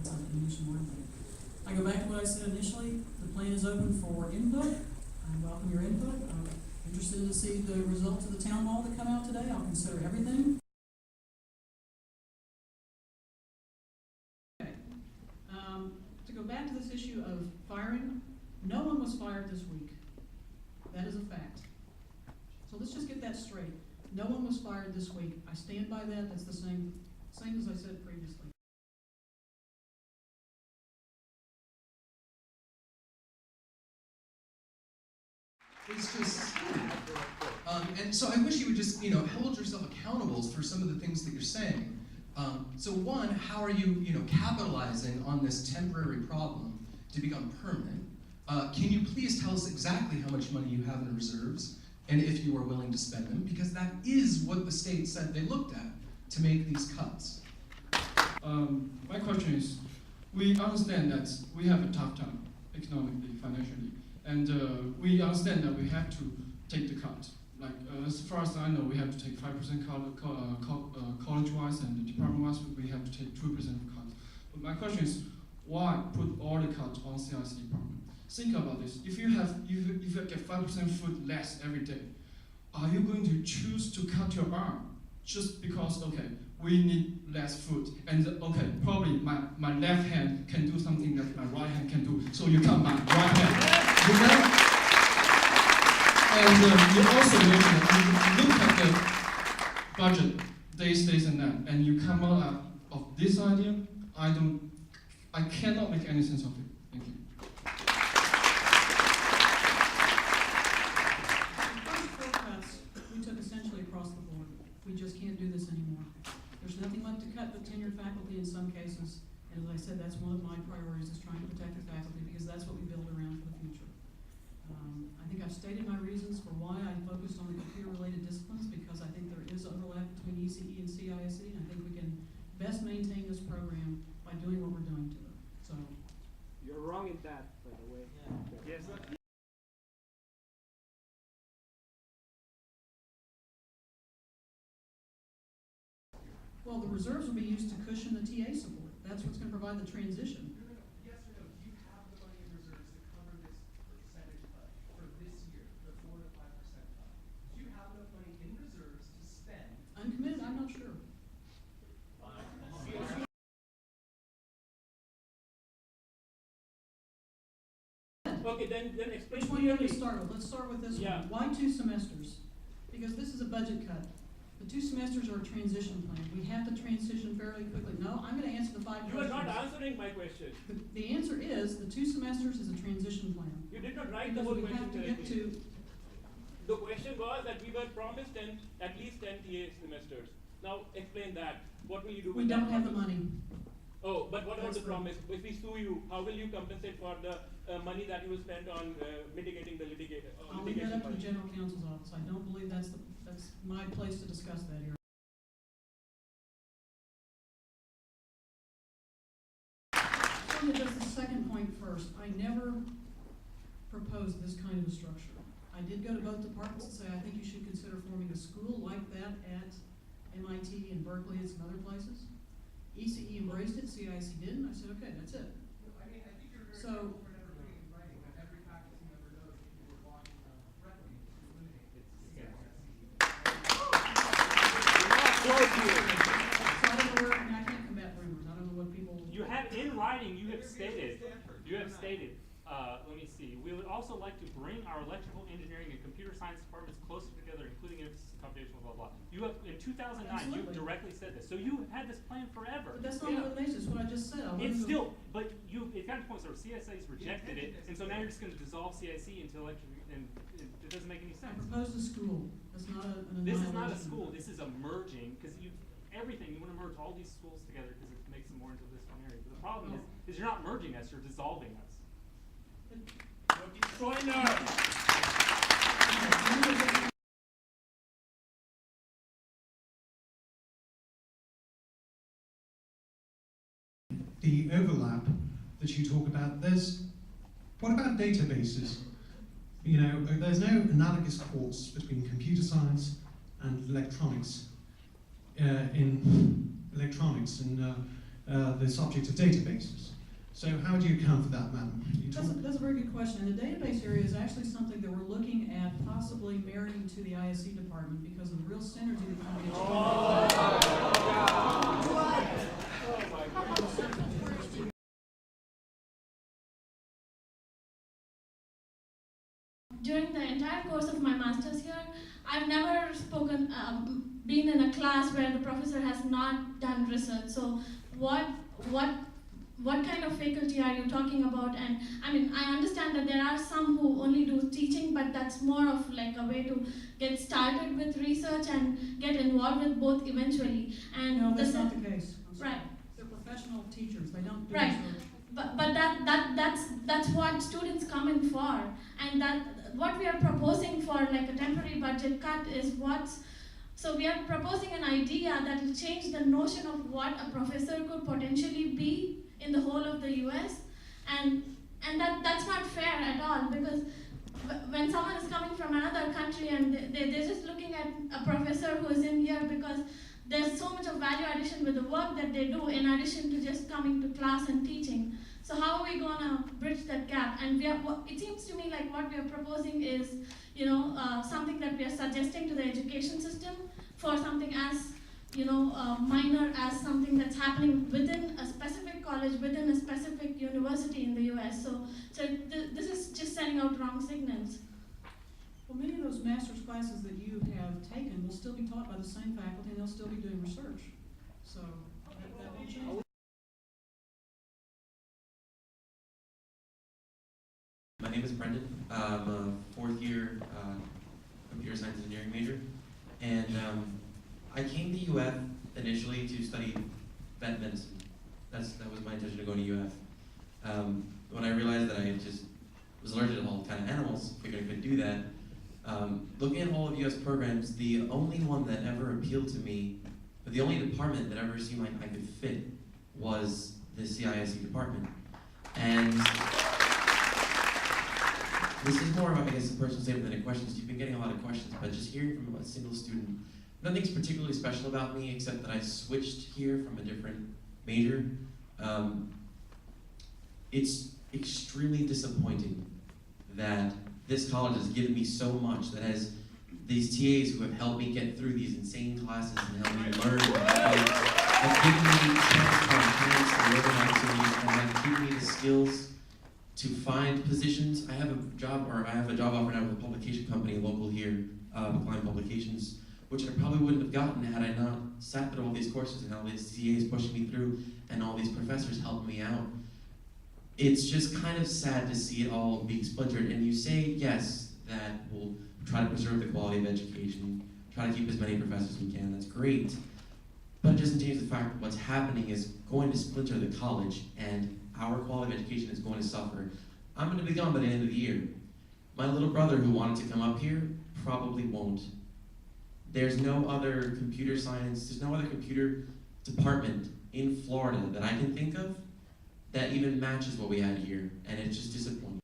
so I can use some more input. I go back to what I said initially. The plan is open for input. I welcome your input. I'm interested to see the results of the town hall that come out today. I'll consider everything. Okay. To go back to this issue of firing, no one was fired this week. That is a fact. So let's just get that straight. No one was fired this week. I stand by that. That's the same as I said previously. It's just, and so I wish you would just, hold yourself accountable for some of the things that you're saying. So one, how are you, capitalizing on this temporary problem to become permanent? Can you please tell us exactly how much money you have in reserves, and if you are willing to spend them? Because that is what the state said they looked at to make these cuts. My question is, we understand that we have a tough time economically, financially, and we understand that we have to take the cut. Like, as far as I know, we have to take 5% college-wise, and department-wise, we have to take 2% cut. But my question is, why put all the cut on CISE department? Think about this. If you get 5% food less every day, are you going to choose to cut your arm just because, okay, we need less food, and okay, probably my left hand can do something that my right hand can do, so you cut my right hand. And you also mentioned that you look at the budget, days and that, and you come out of this idea. I cannot make any sense of it. Thank you. The first 4 cuts we took essentially across the board. We just can't do this anymore. There's nothing left to cut but tenured faculty in some cases. And as I said, that's one of my priorities, is trying to protect the faculty, because that's what we build around for the future. I think I've stated my reasons for why I focused on the computer-related disciplines, because I think there is overlap between ECE and CISE, and I think we can best maintain this program by doing what we're doing to it. So you're wrong in that, by the way. Yeah. Yes. Well, the reserves will be used to cushion the TA support. That's what's going to provide the transition. Yes or no? Do you have the money in reserves to cover this percentage cut for this year, the 4 to 5% cut? Do you have enough money in reserves to spend? Uncommitted? I'm not sure. Okay, then explain. Which one do you want me to start with? Let's start with this one. Why 2 semesters? Because this is a budget cut. The 2 semesters are a transition plan. We have to transition fairly quickly. No, I'm going to answer the 5 questions. You are not answering my question. The answer is the 2 semesters is a transition plan. You did not write the Because whole we question have to get correctly. to. The question was that we were promised at least 10 TA semesters. Now explain that. What will you do with that? We don't have the money. Oh, but what about the promise? If we sue you, how will you compensate for the money that you will spend on mitigating the litigation? I'll leave that up to the general counsel's office. I don't believe that's my place to discuss that here. I'm going to address the second point first. I never proposed this kind of a structure. I did go to both departments and say, I think you should consider forming a school like that at MIT and Berkeley and some other places. ECE embraced it, CISE didn't. I said, okay, that's it. I mean, I think you're very so, for never putting in writing that every faculty member knows that you were walking around threatening to eliminate CISE. So I don't know where, I can't combat rumors. I don't know what people. You have in writing. You have stated. You have stated. Let me see. We would also like to bring our electrical engineering and computer science departments closer together, including emphasis on computational blah blah. You have in 2009. Absolutely. You directly said this. So you have had this plan forever. But that's not elimination. That's what I just said. It's still, but it got to the point where CSI's rejected it, and so now you're just going to dissolve CISE into electric, and it doesn't make any I sense. proposed a school. That's not an This is not a annihilation. school. This is a merging, because everything you want to merge all these schools together because it makes them more into this one area. But the problem is you're not merging us. You're dissolving us. You're destroying us. The overlap that you talk about, what about databases? There's no analogous course between computer science and electronics. In electronics, and the subject of databases. So how do you account for that, madam? That's a very good question. And the database area is actually something that we're looking at possibly marrying to the ISE department because of the real synergy that kind of gets. During the entire course of my master's here, I've never been in a class where the professor has not done research. So what kind of faculty are you talking about? And I mean, I understand that there are some who only do teaching, but that's more of like a way to get started with research and get involved with both eventually. And No, that's not the case. Right. They're professional teachers. They don't do Right. research. But that's what students come in for, and what we are proposing for like a temporary budget cut is so we are proposing an idea that will change the notion of what a professor could potentially be in the whole of the US, and that's not fair at all, because when someone is coming from another country and they're just looking at a professor who is in here because there's so much of value addition with the work that they do in addition to just coming to class and teaching. So how are we gonna bridge that gap? And it seems to me like what we are proposing is, something that we are suggesting to the education system for something as, minor as something that's happening within a specific college, within a specific university in the US. So this is just sending out wrong signals. Well, many of those master's classes that you have taken will still be taught by the same faculty, and they'll still be doing research. So that won't change. My name is Brendan. I'm a fourth year computer science engineering major, and I came to UF initially to study vet medicine. That was my intention of going to UF. When I realized that I just was allergic to all kind of animals, figured I could do that. Looking at all of US programs, the only one that ever appealed to me, but the only department that ever seemed like I could fit was the CISE department. And this is more of, I guess, a personal statement than a question. So you've been getting a lot of questions, but just hearing from a single student, nothing's particularly special about me except that I switched here from a different major. It's extremely disappointing that this college has given me so much, that has these TAs who have helped me get through these insane classes and helped me learn, have given me chance to live in activities, and have given me the skills to find positions. I have a job offer now with a publication company local here, Klein Publications, which I probably wouldn't have gotten had I not sat through all these courses and all these TAs pushing me through and all these professors helping me out. It's just kind of sad to see it all being splintered. And you say, yes, that we'll try to preserve the quality of education, try to keep as many professors as we can. That's great. But it doesn't change the fact that what's happening is going to splinter the college, and our quality of education is going to suffer. I'm going to be gone by the end of the year. My little brother who wanted to come up here probably won't. There's no other computer science, there's no other computer department in Florida that I can think of that even matches what we had here, and it's just disappointing.